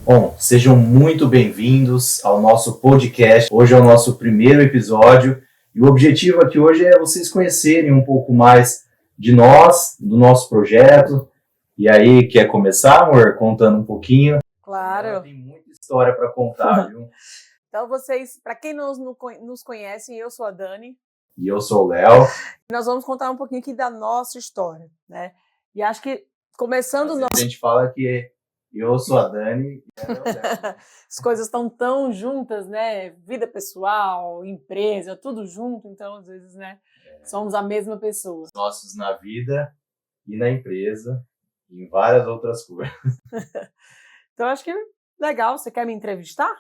Bom, sejam muito bem-vindos ao nosso podcast. Hoje é o nosso primeiro episódio e o objetivo aqui hoje é vocês conhecerem um pouco mais de nós, do nosso projeto. E aí, quer começar, amor, contando um pouquinho? Claro. Ela tem muita história para contar, viu? Então, vocês, para quem não nos conhece, eu sou a Dani. E eu sou o Léo. Nós vamos contar um pouquinho aqui da nossa história, né? E acho que, começando... A gente fala que eu sou a Dani e ela é o Léo. As coisas estão tão juntas, né? Vida pessoal, empresa, tudo junto. Então, às vezes, né? Somos a mesma pessoa. Nossos na vida e na empresa e em várias outras coisas. Então, acho que é legal. Você quer me entrevistar?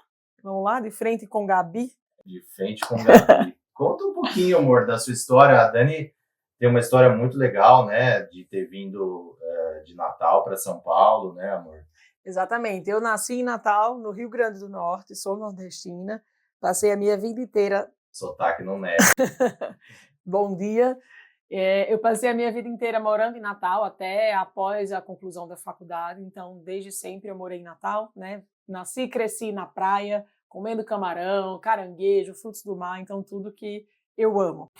Vamos lá, de frente com Gabi. De frente com Gabi. Conta um pouquinho, amor, da sua história. A Dani tem uma história muito legal, né? De ter vindo de Natal para São Paulo, né, amor? Exatamente. Eu nasci em Natal, no Rio Grande do Norte, sou nordestina. Passei a minha vida inteira... Sotaque não nega. Bom dia. Eu passei a minha vida inteira morando em Natal, até após a conclusão da faculdade. Então, desde sempre eu morei em Natal, né? Nasci e cresci na praia, comendo camarão, caranguejo, frutos do mar, então tudo que eu amo.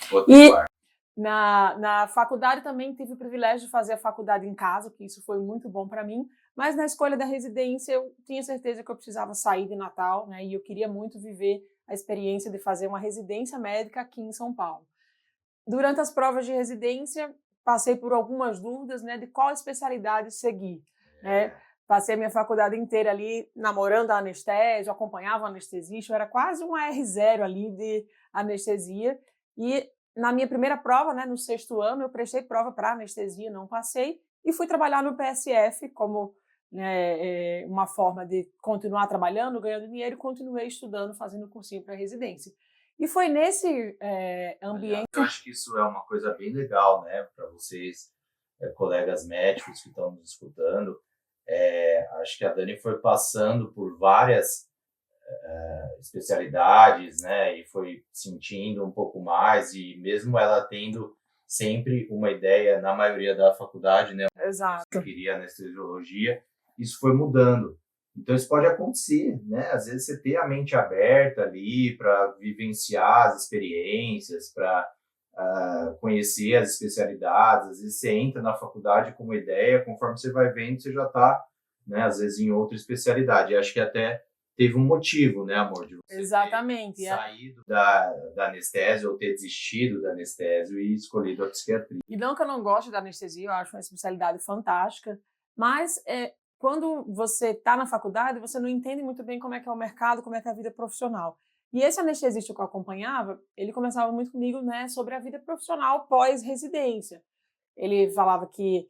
Na faculdade também tive o privilégio de fazer a faculdade em casa, que isso foi muito bom para mim, mas na escolha da residência eu tinha certeza que eu precisava sair de Natal, né? E eu queria muito viver a experiência de fazer uma residência médica aqui em São Paulo. Durante as provas de residência, passei por algumas dúvidas, né, de qual especialidade seguir, né? Passei a minha faculdade inteira ali namorando a anestésio, acompanhava o anestesista, eu era quase um R0 ali de anestesia. E na minha primeira prova, né, no 6º ano, eu prestei prova para anestesia, não passei, e fui trabalhar no PSF como, né, uma forma de continuar trabalhando, ganhando dinheiro, e continuei estudando, fazendo cursinho para residência. E foi nesse ambiente... Eu acho que isso é uma coisa bem legal, né, para vocês, colegas médicos que estão nos escutando. Acho que a Dani foi passando por várias especialidades, né, e foi sentindo um pouco mais, e mesmo ela tendo sempre uma ideia, na maioria da faculdade, né, Exato. que queria anestesiologia, isso foi mudando. Então isso pode acontecer, né, às vezes você ter a mente aberta ali para vivenciar as experiências, para conhecer as especialidades. Às vezes você entra na faculdade com uma ideia, conforme você vai vendo, você já está, né, às vezes em outra especialidade. E acho que até teve um motivo, né, amor, de você Exatamente, ter saído da anestésio ou ter desistido da anestésio e escolhido a psiquiatria. E não que eu não goste da anestesia, eu acho uma especialidade fantástica, mas quando você está na faculdade, você não entende muito bem como é que é o mercado, como é que é a vida profissional. E esse anestesista que eu acompanhava, ele conversava muito comigo, né, sobre a vida profissional pós-residência. Ele falava que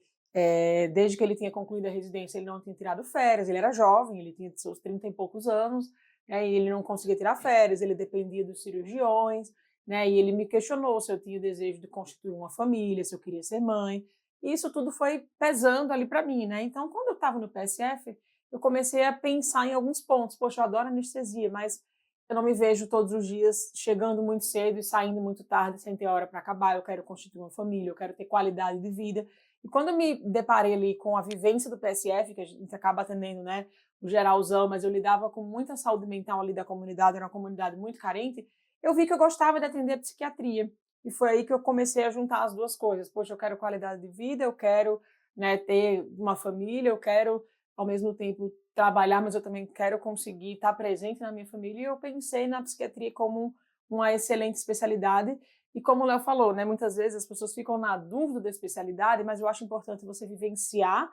desde que ele tinha concluído a residência, ele não tinha tirado férias, ele era jovem, ele tinha seus 30 e poucos anos, né, e ele não conseguia tirar férias, ele dependia dos cirurgiões, né, e ele me questionou se eu tinha desejo de constituir uma família, se eu queria ser mãe, e isso tudo foi pesando ali para mim, né? Então, quando eu estava no PSF, eu comecei a pensar em alguns pontos. Poxa, eu adoro anestesia, mas eu não me vejo todos os dias chegando muito cedo e saindo muito tarde sem ter hora para acabar. Eu quero constituir uma família, eu quero ter qualidade de vida. E quando eu me deparei ali com a vivência do PSF, que a gente acaba atendendo, né, o geralzão, mas eu lidava com muita saúde mental ali da comunidade, era uma comunidade muito carente, eu vi que eu gostava de atender a psiquiatria. E foi aí que eu comecei a juntar as duas coisas. Poxa, eu quero qualidade de vida, eu quero, né, ter uma família, eu quero, ao mesmo tempo, trabalhar, mas eu também quero conseguir estar presente na minha família. E eu pensei na psiquiatria como uma excelente especialidade. E como o Léo falou, né, muitas vezes as pessoas ficam na dúvida da especialidade, mas eu acho importante você vivenciar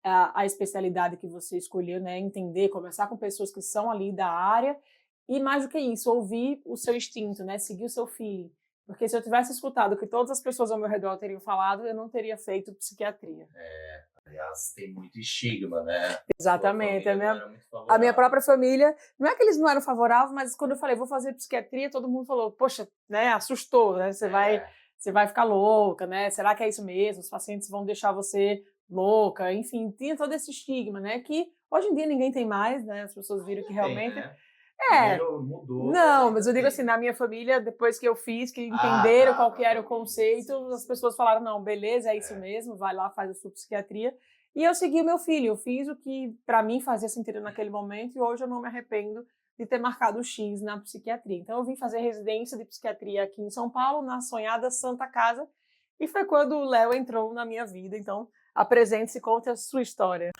a especialidade que você escolheu, né, entender, conversar com pessoas que são ali da área e, mais do que isso, ouvir o seu instinto, né, seguir o seu feeling. Porque se eu tivesse escutado o que todas as pessoas ao meu redor teriam falado, eu não teria feito psiquiatria. Aliás, tem muito estigma, né? Exatamente. A minha própria família, não é que eles não eram favoráveis, mas quando eu falei, vou fazer psiquiatria, todo mundo falou, poxa, né, assustou, né? Você vai ficar louca, né? Será que é isso mesmo? Os pacientes vão deixar você louca? Enfim, tinha todo esse estigma, né? Que hoje em dia ninguém tem mais, né? As pessoas viram que realmente... Tem, né? Mudou. Não, mas eu digo assim, na minha família, depois que eu fiz, que entenderam qual que era o conceito, as pessoas falaram, não, beleza, é isso mesmo, vai lá, faz a sua psiquiatria. E eu segui o meu filho, eu fiz o que para mim fazia sentido naquele momento e hoje eu não me arrependo de ter marcado o X na psiquiatria. Então eu vim fazer residência de psiquiatria aqui em São Paulo, na sonhada Santa Casa, e foi quando o Léo entrou na minha vida. Então apresente-se, conte a sua história.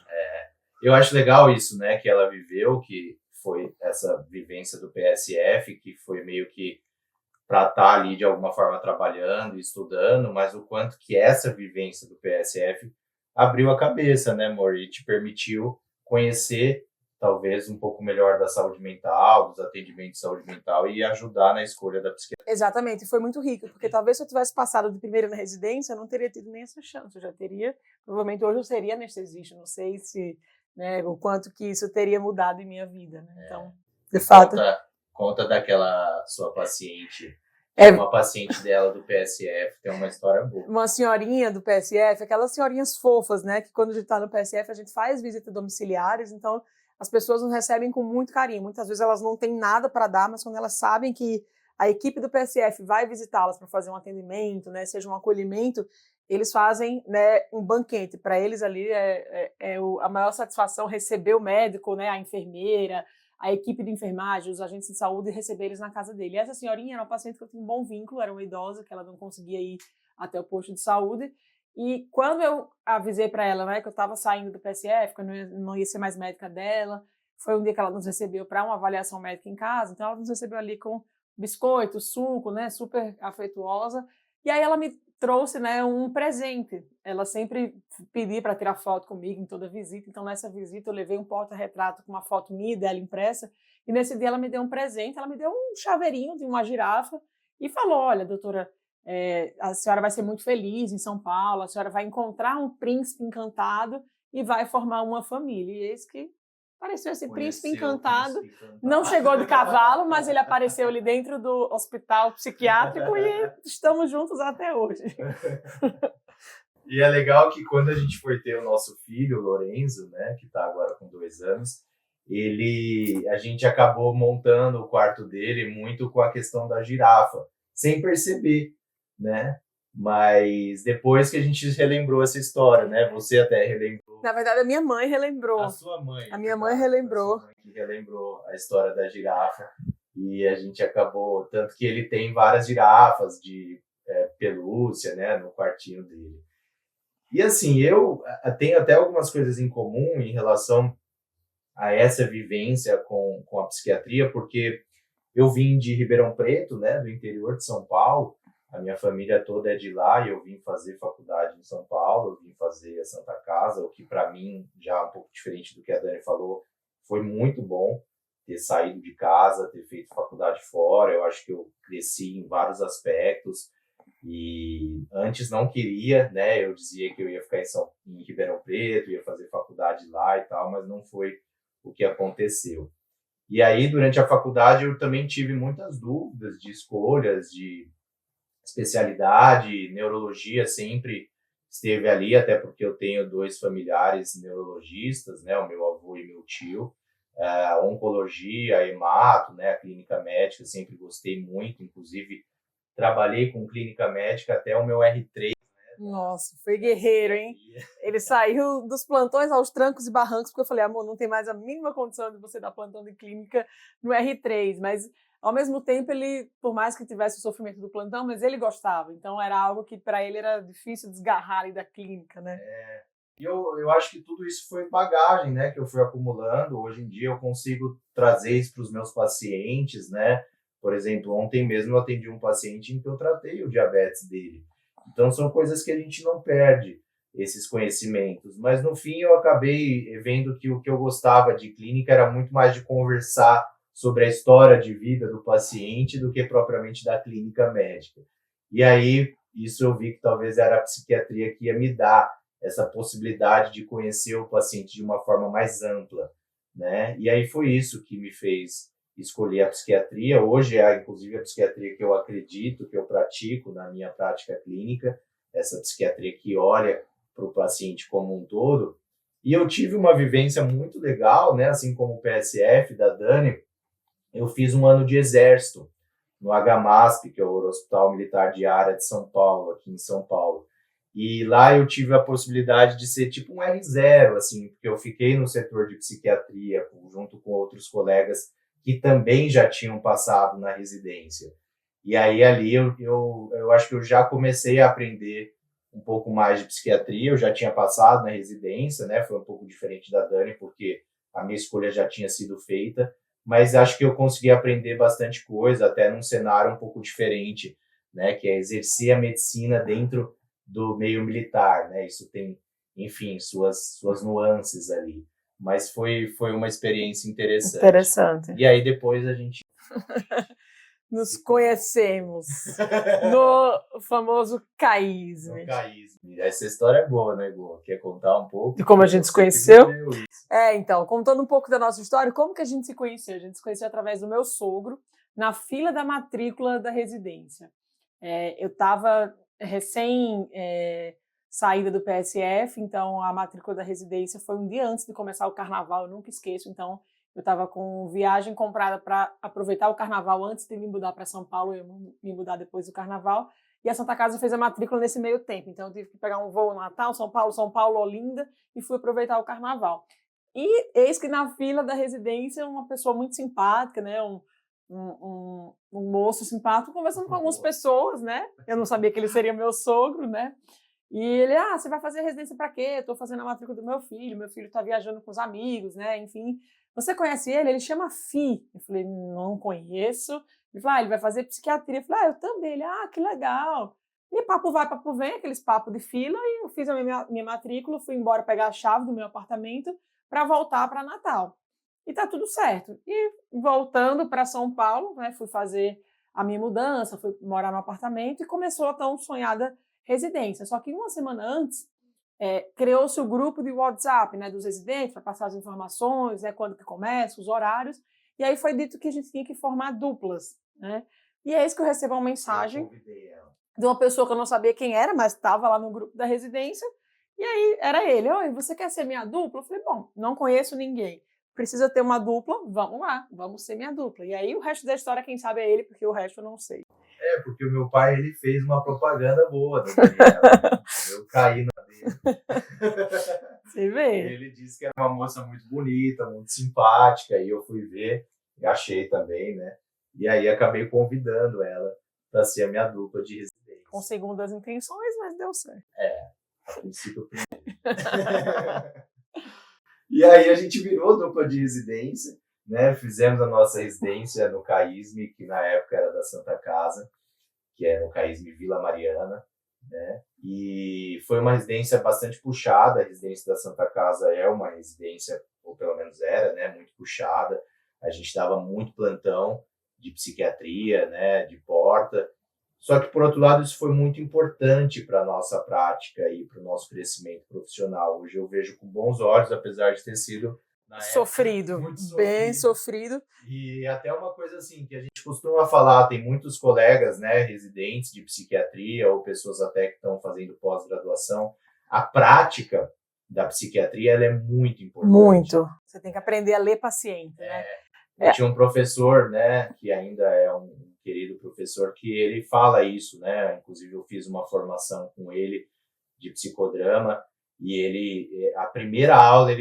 Eu acho legal isso, né, que ela viveu, que foi essa vivência do PSF, que foi meio que para estar ali de alguma forma trabalhando, estudando, mas o quanto que essa vivência do PSF abriu a cabeça, né, amor, e te permitiu conhecer talvez um pouco melhor da saúde mental, dos atendimentos de saúde mental e ajudar na escolha da psiquiatria. Exatamente, foi muito rico, porque talvez se eu tivesse passado de primeira na residência, eu não teria tido nem essa chance, eu já teria, provavelmente hoje eu seria anestesista, não sei se, né, o quanto que isso teria mudado em minha vida, né? Então, de fato... Conta daquela sua paciente, uma paciente dela do PSF, tem uma história boa. Uma senhorinha do PSF, aquelas senhorinhas fofas, né, que quando a gente está no PSF, a gente faz visitas domiciliares, então as pessoas nos recebem com muito carinho. Muitas vezes elas não têm nada para dar, mas quando elas sabem que a equipe do PSF vai visitá-las para fazer um atendimento, né, seja um acolhimento, eles fazem, né, um banquete. Para eles ali a maior satisfação receber o médico, né, a enfermeira, a equipe de enfermagem, os agentes de saúde, receber eles na casa dele. E essa senhorinha era uma paciente que eu tinha um bom vínculo, era uma idosa, que ela não conseguia ir até o posto de saúde. E quando eu avisei para ela, né, que eu estava saindo do PSF, que eu não ia ser mais médica dela, foi um dia que ela nos recebeu para uma avaliação médica em casa, então ela nos recebeu ali com biscoito, suco, né, super afetuosa. E aí ela me trouxe, né, um presente. Ela sempre pedia para tirar foto comigo em toda visita, então nessa visita eu levei um porta-retrato com uma foto minha dela impressa, e nesse dia ela me deu um presente, ela me deu um chaveirinho de uma girafa e falou: olha, doutora, a senhora vai ser muito feliz em São Paulo, a senhora vai encontrar um príncipe encantado e vai formar uma família. E eis que apareceu esse príncipe encantado, não chegou de cavalo, mas ele apareceu ali dentro do hospital psiquiátrico e estamos juntos até hoje. E é legal que quando a gente foi ter o nosso filho, Lorenzo, né, que está agora com 2 anos, a gente acabou montando o quarto dele muito com a questão da girafa, sem perceber, né? Mas depois que a gente relembrou essa história, né? Você até relembrou. Na verdade, a minha mãe relembrou. A sua mãe. A minha mãe relembrou. A sua mãe que relembrou a história da girafa. E a gente acabou... Tanto que ele tem várias girafas de pelúcia, né? No quartinho dele. E assim, eu tenho até algumas coisas em comum em relação a essa vivência com a psiquiatria, porque eu vim de Ribeirão Preto, né? Do interior de São Paulo. A minha família toda é de lá e eu vim fazer faculdade em São Paulo, eu vim fazer a Santa Casa, o que para mim, já um pouco diferente do que a Dani falou, foi muito bom ter saído de casa, ter feito faculdade fora. Eu acho que eu cresci em vários aspectos e antes não queria, né? Eu dizia que eu ia ficar em Ribeirão Preto, ia fazer faculdade lá e tal, mas não foi o que aconteceu. E aí, durante a faculdade, eu também tive muitas dúvidas de escolhas, de especialidade, neurologia sempre esteve ali, até porque eu tenho 2 familiares neurologistas, né, o meu avô e meu tio, a oncologia, a hemato, né, a clínica médica, sempre gostei muito, inclusive trabalhei com clínica médica até o meu R3. Nossa, foi guerreiro, hein? Ele saiu dos plantões aos trancos e barrancos, porque eu falei, amor, não tem mais a mínima condição de você dar plantão de clínica no R3, mas ao mesmo tempo ele, por mais que tivesse o sofrimento do plantão, mas ele gostava, então era algo que para ele era difícil desgarrar ali da clínica, né? E eu acho que tudo isso foi bagagem, né, que eu fui acumulando. Hoje em dia eu consigo trazer isso para os meus pacientes, né? Por exemplo, ontem mesmo eu atendi um paciente em que eu tratei o diabetes dele. Então, são coisas que a gente não perde, esses conhecimentos. Mas, no fim, eu acabei vendo que o que eu gostava de clínica era muito mais de conversar sobre a história de vida do paciente do que propriamente da clínica médica. E aí, isso eu vi que talvez era a psiquiatria que ia me dar essa possibilidade de conhecer o paciente de uma forma mais ampla, né? E aí foi isso que me fez escolher a psiquiatria. Hoje é, inclusive, a psiquiatria que eu acredito, que eu pratico na minha prática clínica, essa psiquiatria que olha para o paciente como um todo. E eu tive uma vivência muito legal, né? Assim como o PSF da Dani, eu fiz um ano de exército no HMASP, que é o Hospital Militar de Área de São Paulo, aqui em São Paulo. E lá eu tive a possibilidade de ser tipo um R0, assim, porque eu fiquei no setor de psiquiatria junto com outros colegas que também já tinham passado na residência. E aí ali eu acho que eu já comecei a aprender um pouco mais de psiquiatria, eu já tinha passado na residência, né? Foi um pouco diferente da Dani, porque a minha escolha já tinha sido feita, mas acho que eu consegui aprender bastante coisa, até num cenário um pouco diferente, né? Que é exercer a medicina dentro do meio militar, né? Isso tem, enfim, suas nuances ali. Mas foi uma experiência interessante. Interessante. E aí depois a gente nos conhecemos no famoso caísme. No caísme. Essa história é boa, né, Gô? Quer contar um pouco? De como a gente se conheceu? Então, contando um pouco da nossa história, como que a gente se conheceu? A gente se conheceu através do meu sogro, na fila da matrícula da residência. Eu estava recém saída do PSF, então a matrícula da residência foi um dia antes de começar o carnaval, eu nunca esqueço, então eu estava com viagem comprada para aproveitar o carnaval antes de me mudar para São Paulo, eu me mudar depois do carnaval, e a Santa Casa fez a matrícula nesse meio tempo, então eu tive que pegar um voo no Natal, São Paulo, Olinda, e fui aproveitar o carnaval. E eis que na fila da residência, uma pessoa muito simpática, né, um moço simpático, conversando com algumas pessoas, né, eu não sabia que ele seria meu sogro, né, e ele, você vai fazer residência para quê? Estou fazendo a matrícula do meu filho está viajando com os amigos, né, enfim. Você conhece ele? Ele chama Fi. Eu falei, não conheço. Ele falou, ele vai fazer psiquiatria. Eu falei, eu também. Ele, que legal. E papo vai, papo vem, aqueles papos de fila, e eu fiz a minha matrícula, fui embora pegar a chave do meu apartamento para voltar para Natal. E tá tudo certo. E voltando para São Paulo, né, fui fazer a minha mudança, fui morar no apartamento e começou a tão sonhada residência. Só que uma semana antes, criou-se o grupo de WhatsApp, né, dos residentes para passar as informações, né, quando que começa, os horários, e aí foi dito que a gente tinha que formar duplas, né? E é isso que eu recebo uma mensagem de uma pessoa que eu não sabia quem era, mas estava lá no grupo da residência, e aí era ele, oi, você quer ser minha dupla? Eu falei, bom, não conheço ninguém, precisa ter uma dupla, vamos lá, vamos ser minha dupla. E aí o resto da história, quem sabe é ele, porque o resto eu não sei. Porque o meu pai, ele fez uma propaganda boa da Daniela. Eu caí na dele. Você vê? Ele disse que era uma moça muito bonita, muito simpática, e eu fui ver, e achei também, né? E aí acabei convidando ela para ser a minha dupla de residência. Com segundas intenções, mas deu certo. A princípio primeiro. E aí a gente virou dupla de residência, né? Fizemos a nossa residência no CAISM, que na época era da Santa Casa, que é no CAISM Vila Mariana, né? E foi uma residência bastante puxada. A residência da Santa Casa é uma residência, ou pelo menos era, né, muito puxada. A gente dava muito plantão de psiquiatria, né, de porta. Só que, por outro lado, isso foi muito importante para a nossa prática e para o nosso crescimento profissional. Hoje eu vejo com bons olhos, apesar de ter sido sofrido, bem sofrido. E até uma coisa assim, que a gente costuma falar, tem muitos colegas, né, residentes de psiquiatria ou pessoas até que estão fazendo pós-graduação. A prática da psiquiatria, ela é muito importante. Muito. Você tem que aprender a ler paciente, né? Eu tinha um professor, né, que ainda é um querido professor, que ele fala isso, né, inclusive eu fiz uma formação com ele de psicodrama, e ele, a primeira aula,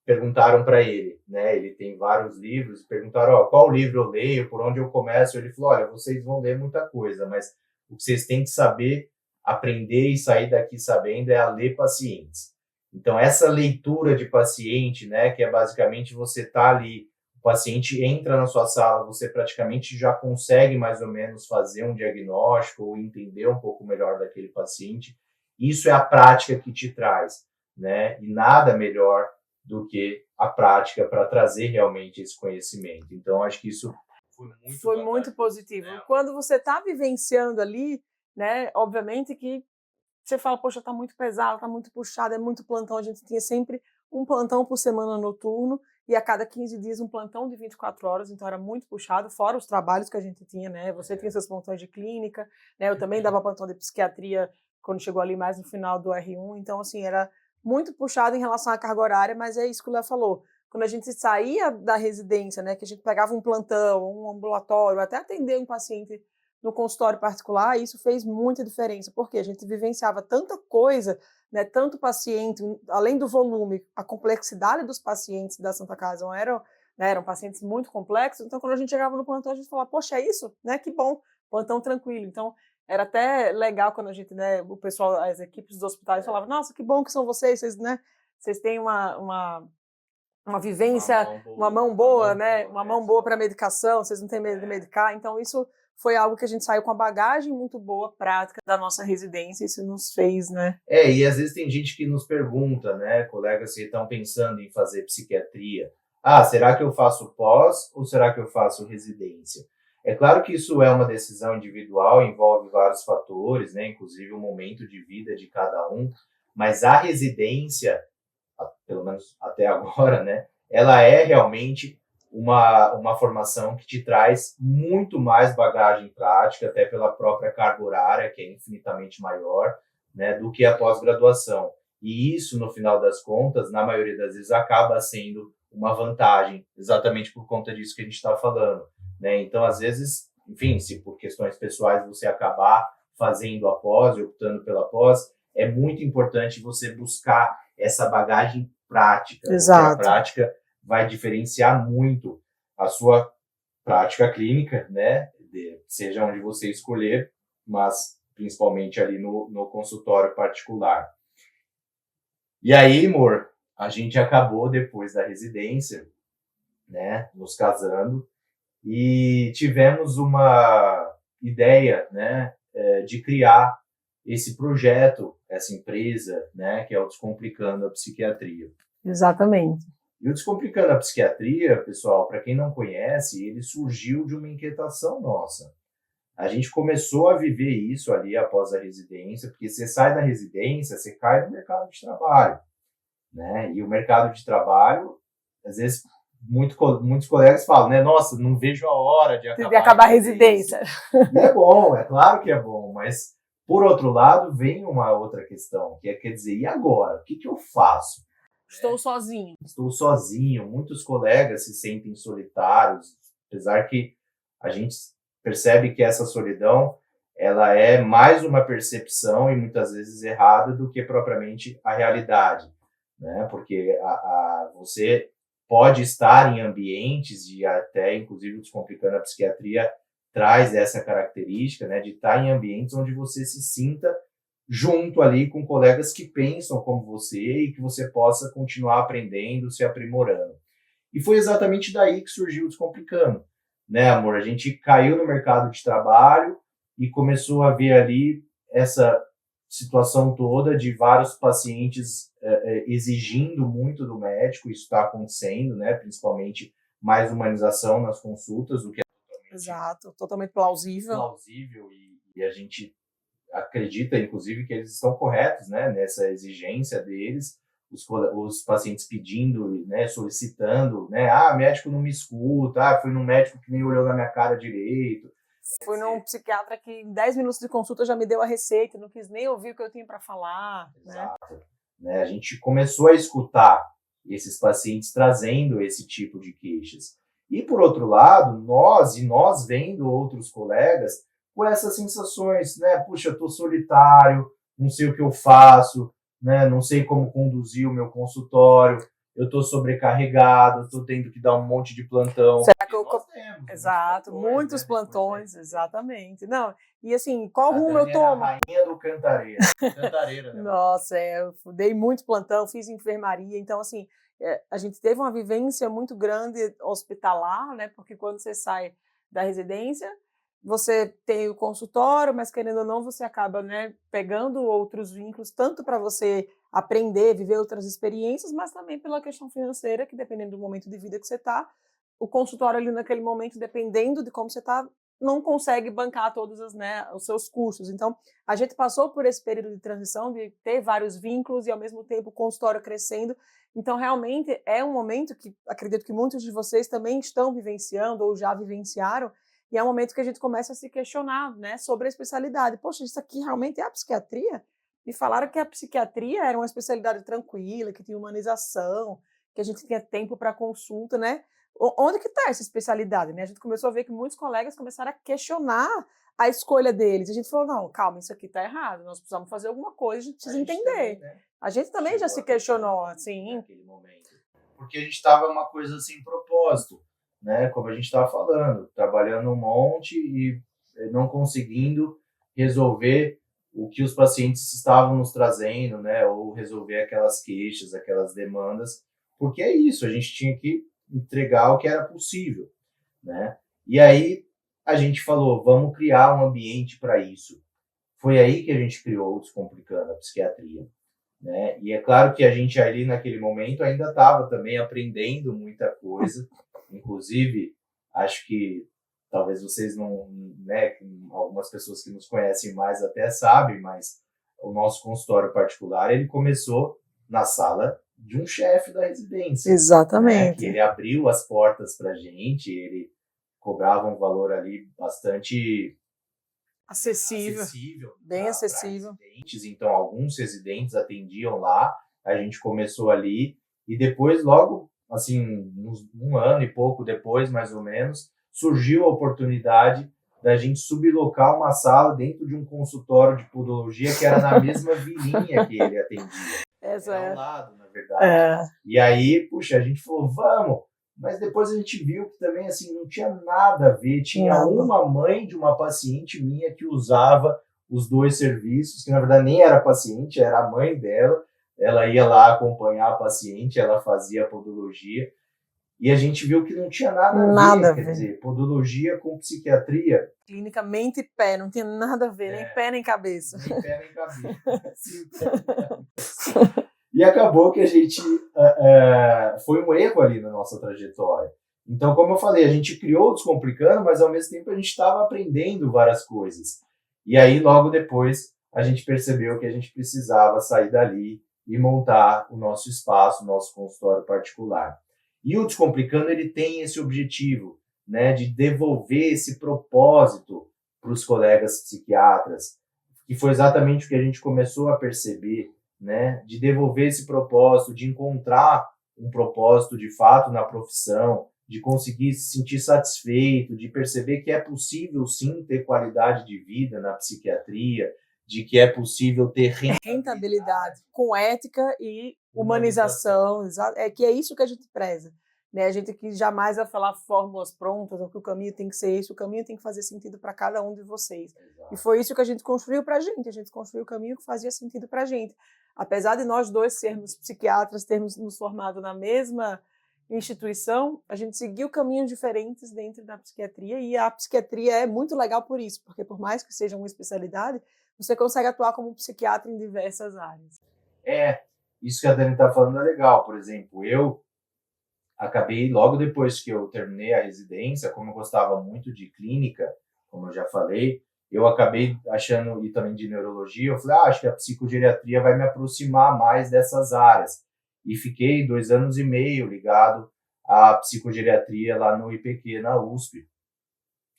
perguntaram para ele, né? Ele tem vários livros, perguntaram, qual livro eu leio, por onde eu começo? Ele falou, olha, vocês vão ler muita coisa, mas o que vocês têm que saber, aprender e sair daqui sabendo é a ler pacientes. Então, essa leitura de paciente, né, que é basicamente você tá ali, o paciente entra na sua sala, você praticamente já consegue mais ou menos fazer um diagnóstico ou entender um pouco melhor daquele paciente. Isso é a prática que te traz, né? E nada melhor do que a prática para trazer realmente esse conhecimento. Então, acho que isso foi muito positivo. Quando você está vivenciando ali, né, obviamente que você fala, poxa, está muito pesado, está muito puxado, é muito plantão. A gente tinha sempre um plantão por semana noturno e a cada 15 dias um plantão de 24 horas, então era muito puxado, fora os trabalhos que a gente tinha, né? Você tinha seus plantões de clínica, né? Eu também dava plantão de psiquiatria quando chegou ali mais no final do R1, então, assim, era muito puxado em relação à carga horária, mas é isso que o Léo falou. Quando a gente saía da residência, né, que a gente pegava um plantão, um ambulatório, até atender um paciente no consultório particular, e isso fez muita diferença, porque a gente vivenciava tanta coisa, né, tanto paciente, além do volume, a complexidade dos pacientes da Santa Casa eram, né, eram pacientes muito complexos, então quando a gente chegava no plantão, a gente falava, poxa, é isso? Né, que bom, plantão tranquilo. Então, era até legal quando a gente, né, o pessoal, as equipes dos hospitais falavam, nossa, que bom que são vocês, né, vocês têm uma vivência, uma mão boa, né? Uma mão boa para medicação, vocês não têm medo de medicar. Então, isso foi algo que a gente saiu com a bagagem muito boa, prática da nossa residência, isso nos fez, né? E às vezes tem gente que nos pergunta, né, colegas que estão pensando em fazer psiquiatria, será que eu faço pós ou será que eu faço residência? É claro que isso é uma decisão individual, envolve vários fatores, né, inclusive o momento de vida de cada um, mas a residência, pelo menos até agora, né, ela é realmente uma formação que te traz muito mais bagagem prática, até pela própria carga horária, que é infinitamente maior, né, do que a pós-graduação. E isso, no final das contas, na maioria das vezes, acaba sendo uma vantagem, exatamente por conta disso que a gente está falando, né? Então, às vezes, enfim, se por questões pessoais você acabar fazendo a pós, optando pela pós, é muito importante você buscar essa bagagem prática. Exato. Porque a prática vai diferenciar muito a sua prática clínica, né? Seja onde você escolher, mas principalmente ali no consultório particular. E aí, amor, a gente acabou depois da residência, né? Nos casando e tivemos uma ideia, né? De criar esse projeto, essa empresa, né? Que é o Descomplicando a Psiquiatria. Exatamente. E o Descomplicando a Psiquiatria, pessoal, para quem não conhece, ele surgiu de uma inquietação nossa. A gente começou a viver isso ali após a residência, porque você sai da residência, você cai no mercado de trabalho, né? E o mercado de trabalho, às vezes, muitos colegas falam, né? Nossa, não vejo a hora de acabar a residência. E é bom, é claro que é bom, mas, por outro lado, vem uma outra questão, que é, quer dizer, e agora? O que eu faço? Estou sozinho. Estou sozinho. Muitos colegas se sentem solitários, apesar que a gente percebe que essa solidão ela é mais uma percepção e muitas vezes errada do que propriamente a realidade, né? Porque você pode estar em ambientes e até, inclusive, Descomplicando a Psiquiatria traz essa característica, né, de estar em ambientes onde você se sinta junto ali com colegas que pensam como você e que você possa continuar aprendendo, se aprimorando. E foi exatamente daí que surgiu o Descomplicando, né, amor? A gente caiu no mercado de trabalho e começou a ver ali essa situação toda de vários pacientes exigindo muito do médico, isso está acontecendo, né, principalmente mais humanização nas consultas, o que é totalmente plausível. E a gente acredita, inclusive, que eles estão corretos, né, nessa exigência deles, os pacientes pedindo, né, solicitando, né, médico não me escuta, fui num médico que nem olhou na minha cara direito. Fui num psiquiatra que em 10 minutos de consulta já me deu a receita, não quis nem ouvir o que eu tinha para falar. Exato. Né? A gente começou a escutar esses pacientes trazendo esse tipo de queixas. E, por outro lado, nós vendo outros colegas com essas sensações, né? Puxa, eu estou solitário, não sei o que eu faço, né? Não sei como conduzir o meu consultório, eu estou sobrecarregado, estou tendo que dar um monte de plantão. Será que nós temos, exato, muitos plantões, exatamente. Não, e assim, qual rumo eu tomo? A rainha do cantareira. Né? Nossa, eu dei muito plantão, fiz enfermaria, então assim, a gente teve uma vivência muito grande hospitalar, né? Porque quando você sai da residência, você tem o consultório, mas querendo ou não, você acaba, né, pegando outros vínculos, tanto para você aprender, viver outras experiências, mas também pela questão financeira, que dependendo do momento de vida que você está, o consultório ali naquele momento, dependendo de como você está, não consegue bancar todos os seus custos. Então, a gente passou por esse período de transição, de ter vários vínculos e, ao mesmo tempo, o consultório crescendo. Então, realmente, é um momento que acredito que muitos de vocês também estão vivenciando ou já vivenciaram, e é um momento que a gente começa a se questionar, né, sobre a especialidade. Poxa, isso aqui realmente é a psiquiatria? Me falaram que a psiquiatria era uma especialidade tranquila, que tinha humanização, que a gente tinha tempo para consulta, né? Onde que está essa especialidade? Né? A gente começou a ver que muitos colegas começaram a questionar a escolha deles. A gente falou, não, calma, isso aqui está errado, nós precisamos fazer alguma coisa, a gente precisa entender. Também, né? A gente também Chegou já se questionou, assim. Naquele momento. Porque a gente estava uma coisa sem propósito, né? Como a gente estava falando, trabalhando um monte e não conseguindo resolver o que os pacientes estavam nos trazendo, né? Ou resolver aquelas queixas, aquelas demandas, porque é isso, a gente tinha que entregar o que era possível, né? E aí a gente falou, vamos criar um ambiente para isso. Foi aí que a gente criou o Descomplicando a Psiquiatria, né? E é claro que a gente ali naquele momento ainda estava também aprendendo muita coisa, inclusive acho que talvez vocês não, né, algumas pessoas que nos conhecem mais até sabem, mas o nosso consultório particular, ele começou na sala de um chefe da residência. Exatamente. Né, que ele abriu as portas para a gente, ele cobrava um valor ali bastante acessível, bem acessível. Então, alguns residentes atendiam lá, a gente começou ali, e depois, logo, assim, um ano e pouco depois, mais ou menos, surgiu a oportunidade da gente sublocar uma sala dentro de um consultório de podologia que era na mesma vilinha que ele atendia. Era ao lado, na verdade. E aí, puxa, a gente falou, vamos, mas depois a gente viu que também, assim, não tinha nada a ver. Tinha uma mãe de uma paciente minha que usava os dois serviços, que na verdade nem era paciente, era a mãe dela. Ela ia lá acompanhar a paciente, ela fazia a podologia. E a gente viu que não tinha nada a ver. Quer dizer, podologia com psiquiatria. Clínica mente e pé, não tinha nada a ver, nem pé nem cabeça. Nem pé nem cabeça. E acabou que a gente... foi um erro ali na nossa trajetória. Então, como eu falei, a gente criou o Descomplicando, mas ao mesmo tempo a gente estava aprendendo várias coisas. E aí, logo depois, a gente percebeu que a gente precisava sair dali e montar o nosso espaço, o nosso consultório particular. E o Descomplicando, ele tem esse objetivo, né, de devolver esse propósito para os colegas psiquiatras, que foi exatamente o que a gente começou a perceber, né, de devolver esse propósito, de encontrar um propósito de fato na profissão, de conseguir se sentir satisfeito, de perceber que é possível sim ter qualidade de vida na psiquiatria, de que é possível ter rentabilidade com ética e humanização, é que é isso que a gente preza, né? A gente que jamais vai falar fórmulas prontas, ou que o caminho tem que ser esse, o caminho tem que fazer sentido para cada um de vocês. Exato. E foi isso que a gente construiu para a gente construiu o caminho que fazia sentido para a gente. Apesar de nós dois sermos psiquiatras, termos nos formado na mesma instituição, a gente seguiu caminhos diferentes dentro da psiquiatria, e a psiquiatria é muito legal por isso, porque por mais que seja uma especialidade, você consegue atuar como psiquiatra em diversas áreas. Isso que a Dani está falando é legal. Por exemplo, eu acabei, logo depois que eu terminei a residência, como eu gostava muito de clínica, como eu já falei, eu acabei achando, e também de neurologia, eu falei, acho que a psicogeriatria vai me aproximar mais dessas áreas. E fiquei 2 anos e meio ligado à psicogeriatria lá no IPQ, na USP.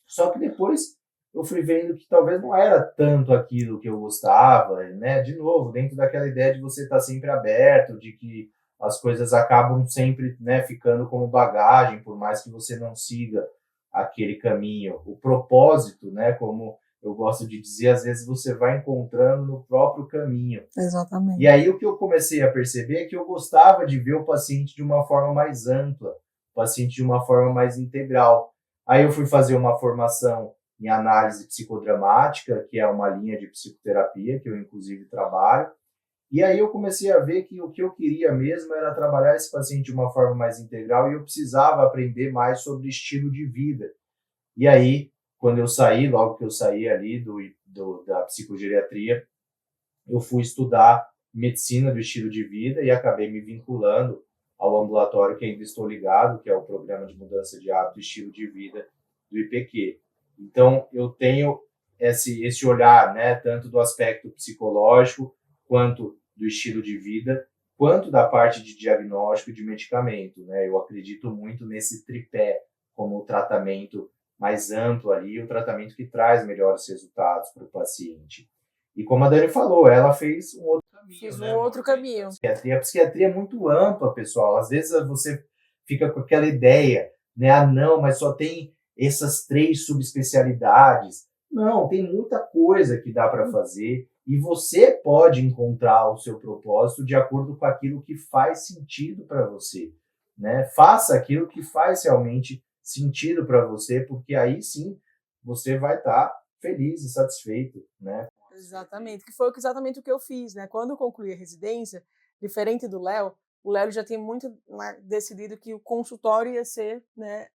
Só que depois eu fui vendo que talvez não era tanto aquilo que eu gostava, né? De novo, dentro daquela ideia de você estar sempre aberto, de que as coisas acabam sempre, né, ficando como bagagem, por mais que você não siga aquele caminho. O propósito, né, como eu gosto de dizer, às vezes você vai encontrando no próprio caminho. Exatamente. E aí o que eu comecei a perceber é que eu gostava de ver o paciente de uma forma mais ampla, o paciente de uma forma mais integral. Aí eu fui fazer uma formação em análise psicodramática, que é uma linha de psicoterapia que eu inclusive trabalho. E aí eu comecei a ver que o que eu queria mesmo era trabalhar esse paciente de uma forma mais integral, e eu precisava aprender mais sobre estilo de vida. E aí, quando eu saí, logo que eu saí ali da psicogeriatria, eu fui estudar medicina do estilo de vida e acabei me vinculando ao ambulatório que ainda estou ligado, que é o Programa de Mudança de Hábito e Estilo de Vida do IPQ. Então, eu tenho esse olhar, né, tanto do aspecto psicológico, quanto do estilo de vida, quanto da parte de diagnóstico e de medicamento, né? Eu acredito muito nesse tripé como o tratamento mais amplo ali, o tratamento que traz melhores resultados para o paciente. E como a Dani falou, ela fez um outro caminho. Fiz um outro caminho. A psiquiatria é muito ampla, pessoal. Às vezes você fica com aquela ideia, né? Não, mas só tem essas 3 subespecialidades. Não, tem muita coisa que dá para fazer e você pode encontrar o seu propósito de acordo com aquilo que faz sentido para você, né? Faça aquilo que faz realmente sentido para você, porque aí sim você vai estar feliz e satisfeito, né? Exatamente, que foi exatamente o que eu fiz, né? Quando eu concluí a residência, diferente do Léo, o Léo já tinha muito, né, decidido que o consultório ia ser, né,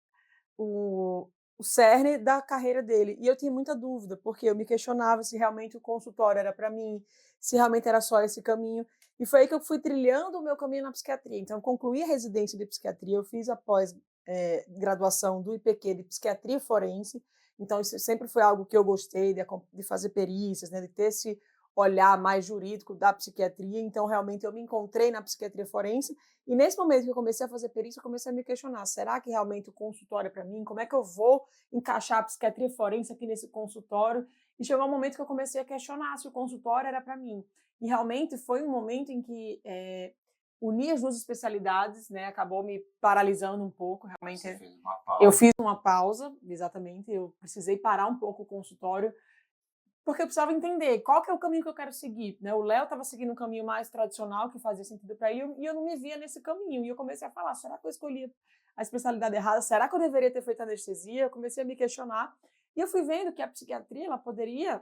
o, o cerne da carreira dele. E eu tinha muita dúvida, porque eu me questionava se realmente o consultório era para mim, se realmente era só esse caminho. E foi aí que eu fui trilhando o meu caminho na psiquiatria. Então, eu concluí a residência de psiquiatria, eu fiz a pós-graduação do IPQ de psiquiatria forense. Então, isso sempre foi algo que eu gostei, de fazer perícias, né, de ter esse olhar mais jurídico da psiquiatria. Então, realmente, eu me encontrei na psiquiatria forense. E nesse momento que eu comecei a fazer perícia, eu comecei a me questionar, será que realmente o consultório é para mim? Como é que eu vou encaixar a psiquiatria forense aqui nesse consultório? E chegou um momento que eu comecei a questionar se o consultório era para mim. E realmente foi um momento em que unir as duas especialidades, né, acabou me paralisando um pouco. Realmente, Você fez uma pausa. eu fiz uma pausa, exatamente. Eu precisei parar um pouco o consultório, porque eu precisava entender qual que é o caminho que eu quero seguir, né? O Léo estava seguindo um caminho mais tradicional, que fazia sentido para ele, e eu não me via nesse caminho. E eu comecei a falar, será que eu escolhi a especialidade errada? Será que eu deveria ter feito anestesia? Eu comecei a me questionar. E eu fui vendo que a psiquiatria, ela poderia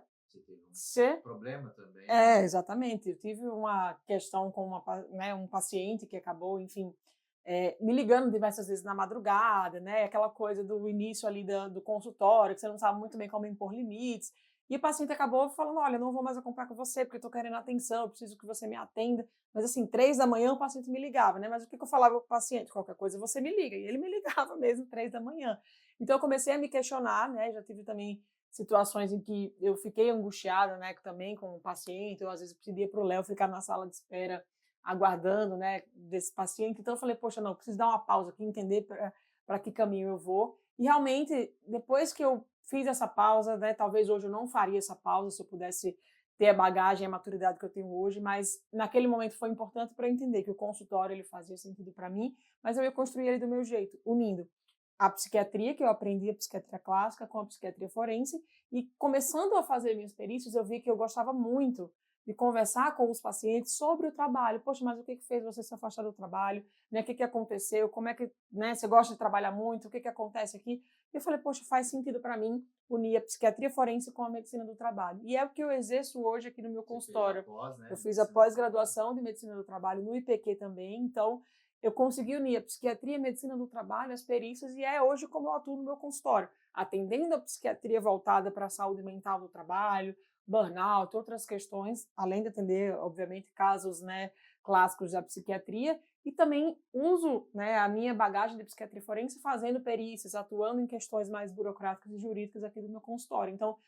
ser... problema também. Né? Exatamente. Eu tive uma questão com um paciente que acabou, enfim, me ligando diversas vezes na madrugada, né? Aquela coisa do início ali do consultório, que você não sabe muito bem como impor limites. E o paciente acabou falando, olha, eu não vou mais acompanhar com você, porque eu estou querendo atenção, eu preciso que você me atenda. Mas assim, 3 da manhã o paciente me ligava, né? Mas o que eu falava para o paciente? Qualquer coisa você me liga. E ele me ligava mesmo 3 da manhã. Então eu comecei a me questionar, né? Já tive também situações em que eu fiquei angustiada, né? Também com o paciente, eu às vezes pedia para o Léo ficar na sala de espera aguardando, né? Desse paciente. Então eu falei, poxa, não, preciso dar uma pausa aqui, entender para que caminho eu vou. E realmente, depois que eu fiz essa pausa, né? Talvez hoje eu não faria essa pausa se eu pudesse ter a bagagem e a maturidade que eu tenho hoje, mas naquele momento foi importante para eu entender que o consultório ele fazia sentido para mim, mas eu ia construir ele do meu jeito, unindo a psiquiatria, que eu aprendi a psiquiatria clássica, com a psiquiatria forense, e começando a fazer minhas perícias, eu vi que eu gostava muito de conversar com os pacientes sobre o trabalho. Poxa, mas o que fez você se afastar do trabalho? Né? O que aconteceu? Como é que, né, você gosta de trabalhar muito? O que acontece aqui? E eu falei, poxa, faz sentido para mim unir a psiquiatria forense com a medicina do trabalho. E é o que eu exerço hoje aqui no meu consultório. Eu fiz a pós-graduação de medicina do trabalho no IPQ também, então eu consegui unir a psiquiatria, a medicina do trabalho, as perícias, e é hoje como eu atuo no meu consultório, atendendo a psiquiatria voltada para a saúde mental do trabalho, burnout, outras questões, além de atender, obviamente, casos, né, clássicos da psiquiatria, e também uso, né, a minha bagagem de psiquiatria forense fazendo perícias, atuando em questões mais burocráticas e jurídicas aqui do meu consultório. Então,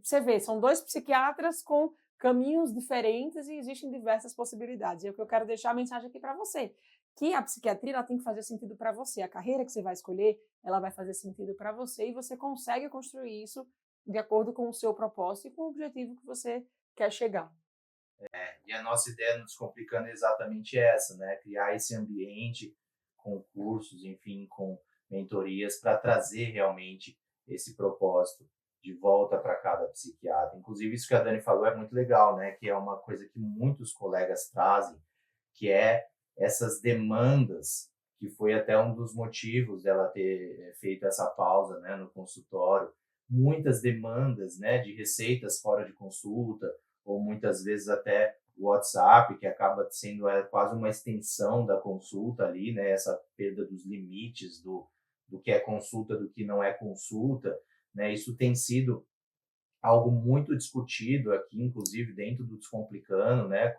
você vê, são dois psiquiatras com caminhos diferentes e existem diversas possibilidades. E é o que eu quero deixar a mensagem aqui para você, que a psiquiatria ela tem que fazer sentido para você. A carreira que você vai escolher, ela vai fazer sentido para você e você consegue construir isso de acordo com o seu propósito e com o objetivo que você quer chegar. E a nossa ideia no Descomplicando é exatamente essa, né? Criar esse ambiente com cursos, enfim, com mentorias para trazer realmente esse propósito de volta para cada psiquiatra. Inclusive, isso que a Dani falou é muito legal, né? Que é uma coisa que muitos colegas trazem, que é essas demandas, que foi até um dos motivos dela ter feito essa pausa, né, no consultório. Muitas demandas, né, de receitas fora de consulta, ou muitas vezes até o WhatsApp, que acaba sendo quase uma extensão da consulta ali, né, essa perda dos limites do que é consulta, do que não é consulta, né, isso tem sido algo muito discutido aqui, inclusive dentro do Descomplicando, né,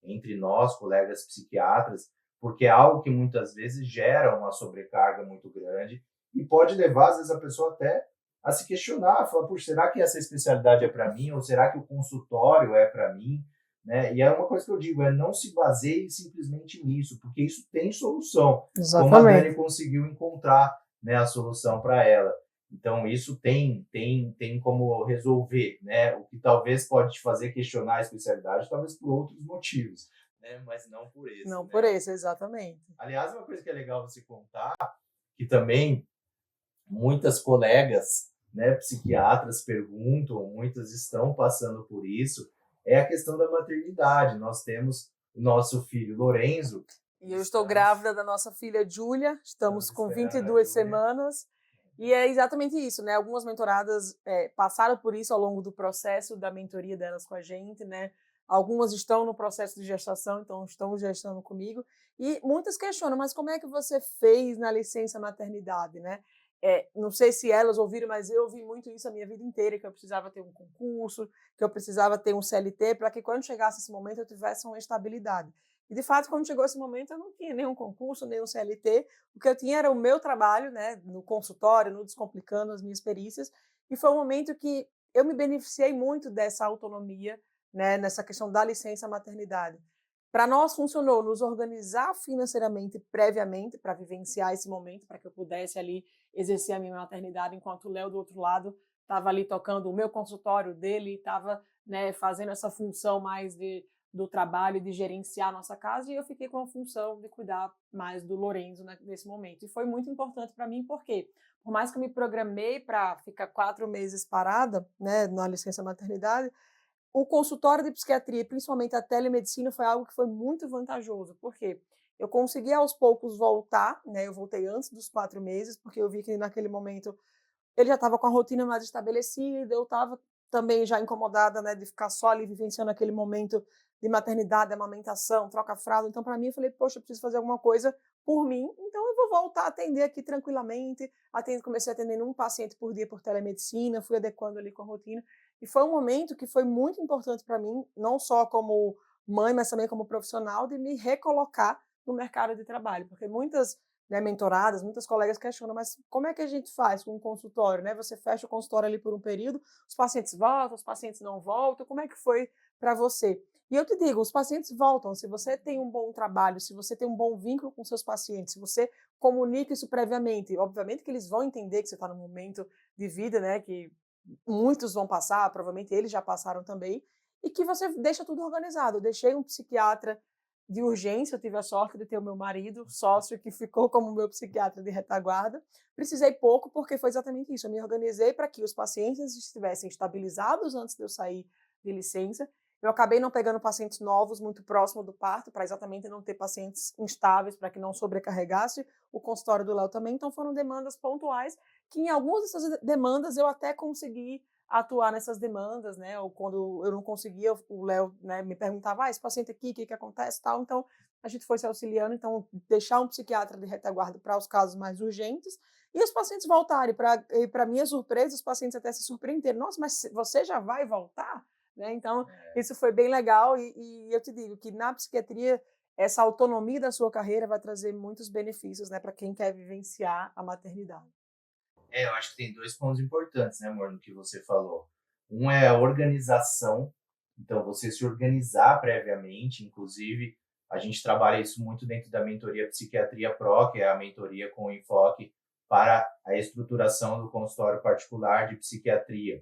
entre nós, colegas psiquiatras, porque é algo que muitas vezes gera uma sobrecarga muito grande e pode levar, às vezes, a pessoa até a se questionar, falar, puxa, será que essa especialidade é para mim? Ou será que o consultório é para mim? Né? E é uma coisa que eu digo, não se baseie simplesmente nisso, porque isso tem solução, Exatamente. como a Dani conseguiu encontrar, né, a solução para ela. Então, isso tem como resolver, né? O que talvez pode te fazer questionar a especialidade, talvez por outros motivos, né? Mas não por esse. Não né? por esse, exatamente. Aliás, uma coisa que é legal você contar, que também muitas colegas né, psiquiatras perguntam, muitas estão passando por isso, é a questão da maternidade. Nós temos o nosso filho Lorenzo. E eu estou grávida da nossa filha Júlia, estamos com 22 semanas. E é exatamente isso, né? Algumas mentoradas passaram por isso ao longo do processo da mentoria delas com a gente, né? Algumas estão no processo de gestação, então estão gestando comigo. E muitas questionam, mas como é que você fez na licença maternidade, né? Não sei se elas ouviram, mas eu ouvi muito isso a minha vida inteira, que eu precisava ter um concurso, que eu precisava ter um CLT, para que quando chegasse esse momento eu tivesse uma estabilidade. E, de fato, quando chegou esse momento, eu não tinha nenhum concurso, nenhum CLT. O que eu tinha era o meu trabalho, né, no consultório, no Descomplicando as minhas perícias. E foi um momento que eu me beneficiei muito dessa autonomia, né, nessa questão da licença maternidade. Para nós funcionou nos organizar financeiramente previamente para vivenciar esse momento, para que eu pudesse ali exercer a minha maternidade, enquanto o Léo, do outro lado, estava ali tocando o meu consultório dele, estava, né, fazendo essa função mais do trabalho, de gerenciar a nossa casa, e eu fiquei com a função de cuidar mais do Lorenzo nesse momento. E foi muito importante para mim, porque por mais que eu me programei para ficar 4 meses parada, né, na licença maternidade, o consultório de psiquiatria, principalmente a telemedicina, foi algo que foi muito vantajoso, porque eu consegui aos poucos voltar, né, eu voltei antes dos 4 meses, porque eu vi que naquele momento ele já estava com a rotina mais estabelecida, eu estava também já incomodada, né, de ficar só ali vivenciando aquele momento de maternidade, amamentação, troca fralda. Então, para mim, eu falei, poxa, eu preciso fazer alguma coisa por mim, então eu vou voltar a atender aqui tranquilamente. Comecei atendendo um paciente por dia por telemedicina, fui adequando ali com a rotina. E foi um momento que foi muito importante para mim, não só como mãe, mas também como profissional, de me recolocar no mercado de trabalho, porque muitas, né, mentoradas, muitas colegas questionam, mas como é que a gente faz com um consultório, né? Você fecha o consultório ali por um período, os pacientes voltam, os pacientes não voltam, como é que foi para você? E eu te digo, os pacientes voltam, se você tem um bom trabalho, se você tem um bom vínculo com seus pacientes, se você comunica isso previamente, obviamente que eles vão entender que você está num momento de vida, né, que muitos vão passar, provavelmente eles já passaram também, e que você deixa tudo organizado. Eu deixei um psiquiatra de urgência, eu tive a sorte de ter o meu marido, sócio, que ficou como meu psiquiatra de retaguarda. Precisei pouco, porque foi exatamente isso. Eu me organizei para que os pacientes estivessem estabilizados antes de eu sair de licença. Eu acabei não pegando pacientes novos muito próximo do parto, para exatamente não ter pacientes instáveis, para que não sobrecarregasse o consultório do Léo também. Então, foram demandas pontuais, que em algumas dessas demandas eu até consegui atuar nessas demandas, né? Ou quando eu não conseguia, o Léo, né, me perguntava, esse paciente aqui, o que acontece, tal. Então, a gente foi se auxiliando. Então, deixar um psiquiatra de retaguarda para os casos mais urgentes e os pacientes voltarem. Para minha surpresa, os pacientes até se surpreenderam. Nossa, mas você já vai voltar? Né? Então, isso foi bem legal e eu te digo que na psiquiatria essa autonomia da sua carreira vai trazer muitos benefícios, né, para quem quer vivenciar a maternidade. Eu acho que tem 2 pontos importantes, né, amor, no que você falou. Um é a organização, então você se organizar previamente, inclusive a gente trabalha isso muito dentro da mentoria Psiquiatria Pro, que é a mentoria com enfoque para a estruturação do consultório particular de psiquiatria,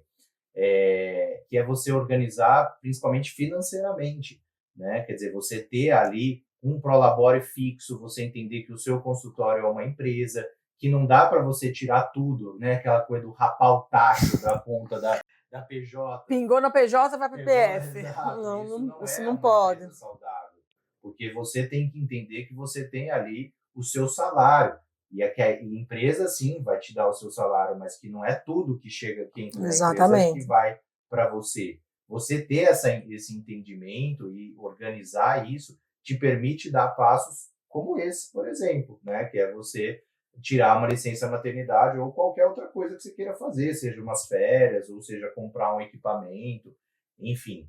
que é você organizar principalmente financeiramente, né? Quer dizer, você ter ali um prolabore fixo, você entender que o seu consultório é uma empresa, que não dá para você tirar tudo, né? Aquela coisa do rapar o tacho da conta da PJ. Pingou na PJ, vai para o PF. Exato. Não, isso não uma pode. empresa saudável, porque você tem que entender que você tem ali o seu salário. E a empresa, sim, vai te dar o seu salário, mas que não é tudo que chega, que entra na empresa que vai para você. Você ter esse entendimento e organizar isso te permite dar passos como esse, por exemplo, né? Que é você tirar uma licença maternidade ou qualquer outra coisa que você queira fazer, seja umas férias, ou seja comprar um equipamento, enfim.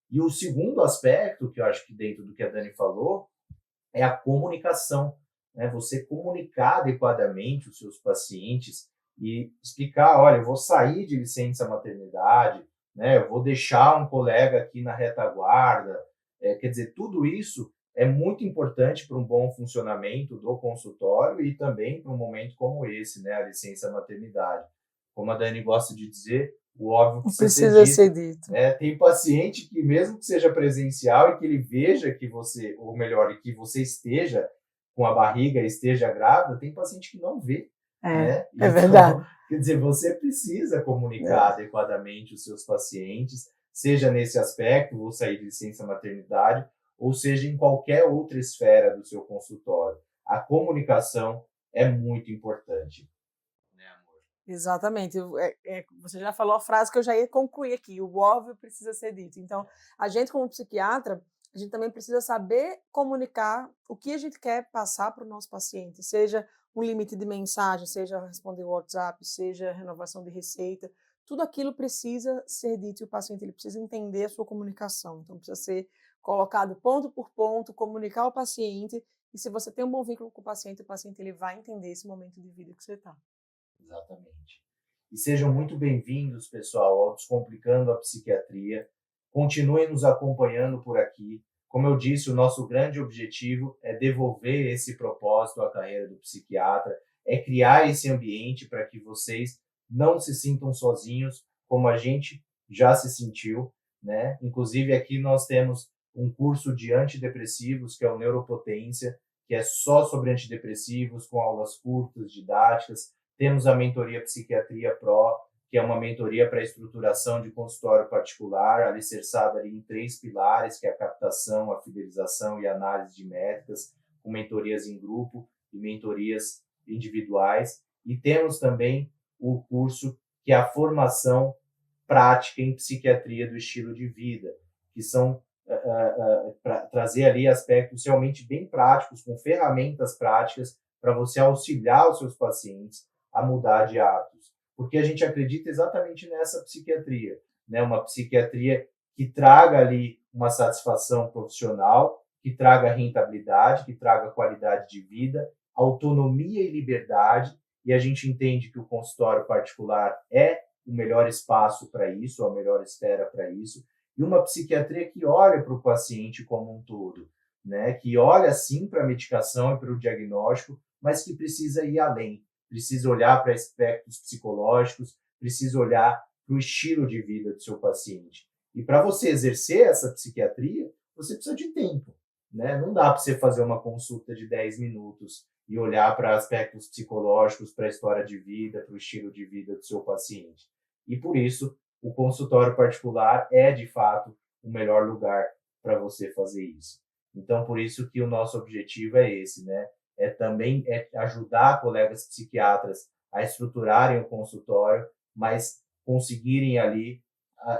E o segundo aspecto, que eu acho que dentro do que a Dani falou, é a comunicação, né? Você comunicar adequadamente os seus pacientes e explicar, olha, eu vou sair de licença maternidade, né? Eu vou deixar um colega aqui na retaguarda, quer dizer, tudo isso é muito importante para um bom funcionamento do consultório e também para um momento como esse, né? A licença maternidade. Como a Dani gosta de dizer, o óbvio precisa ser dito. Né? Tem paciente que, mesmo que seja presencial e que ele veja que você, ou melhor, que você esteja com a barriga, esteja grávida, tem paciente que não vê. né? É verdade. Quer dizer, você precisa comunicar adequadamente os seus pacientes, seja nesse aspecto, vou sair de licença maternidade, ou seja em qualquer outra esfera do seu consultório. A comunicação é muito importante. Né, amor? Exatamente. Você já falou a frase que eu já ia concluir aqui. O óbvio precisa ser dito. Então, a gente como psiquiatra, a gente também precisa saber comunicar o que a gente quer passar para o nosso paciente, seja um limite de mensagem, seja responder o WhatsApp, seja renovação de receita, tudo aquilo precisa ser dito e o paciente ele precisa entender a sua comunicação. Então, precisa ser colocado ponto por ponto, comunicar ao paciente, e se você tem um bom vínculo com o paciente ele vai entender esse momento de vida que você está. Exatamente. E sejam muito bem-vindos, pessoal, ao Descomplicando a Psiquiatria. Continuem nos acompanhando por aqui. Como eu disse, o nosso grande objetivo é devolver esse propósito à carreira do psiquiatra, é criar esse ambiente para que vocês não se sintam sozinhos, como a gente já se sentiu, né? Inclusive, aqui nós temos um curso de antidepressivos, que é o Neuropotência, que é só sobre antidepressivos, com aulas curtas, didáticas. Temos a mentoria Psiquiatria Pro, que é uma mentoria para a estruturação de consultório particular, alicerçada ali em 3 pilares, que é a captação, a fidelização e a análise de métricas, com mentorias em grupo e mentorias individuais. E temos também o curso que é a formação prática em psiquiatria do estilo de vida, que são para trazer ali aspectos realmente bem práticos, com ferramentas práticas para você auxiliar os seus pacientes a mudar de hábitos. Porque a gente acredita exatamente nessa psiquiatria, né? Uma psiquiatria que traga ali uma satisfação profissional, que traga rentabilidade, que traga qualidade de vida, autonomia e liberdade, e a gente entende que o consultório particular é o melhor espaço para isso, a melhor esfera para isso, e uma psiquiatria que olha para o paciente como um todo, né? Que olha sim para a medicação e para o diagnóstico, mas que precisa ir além, precisa olhar para aspectos psicológicos, precisa olhar para o estilo de vida do seu paciente. E para você exercer essa psiquiatria, você precisa de tempo, né? Não dá para você fazer uma consulta de 10 minutos e olhar para aspectos psicológicos, para a história de vida, para o estilo de vida do seu paciente. E por isso, o consultório particular é, de fato, o melhor lugar para você fazer isso. Então, por isso que o nosso objetivo é esse, né? Também ajudar colegas psiquiatras a estruturarem o consultório, mas conseguirem ali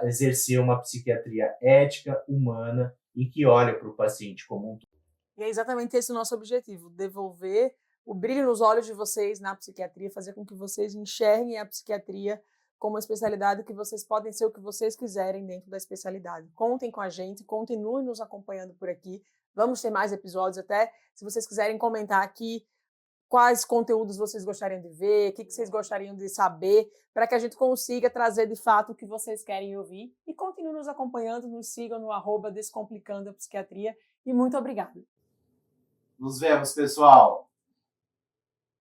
exercer uma psiquiatria ética, humana e que olha para o paciente como um todo. E é exatamente esse o nosso objetivo, devolver o brilho nos olhos de vocês na psiquiatria, fazer com que vocês enxerguem a psiquiatria como uma especialidade que vocês podem ser o que vocês quiserem dentro da especialidade. Contem com a gente, continuem nos acompanhando por aqui. Vamos ter mais episódios até. Se vocês quiserem comentar aqui quais conteúdos vocês gostariam de ver, o que vocês gostariam de saber, para que a gente consiga trazer de fato o que vocês querem ouvir. E continuem nos acompanhando, nos sigam no @Descomplicando a Psiquiatria. E muito obrigada. Nos vemos, pessoal!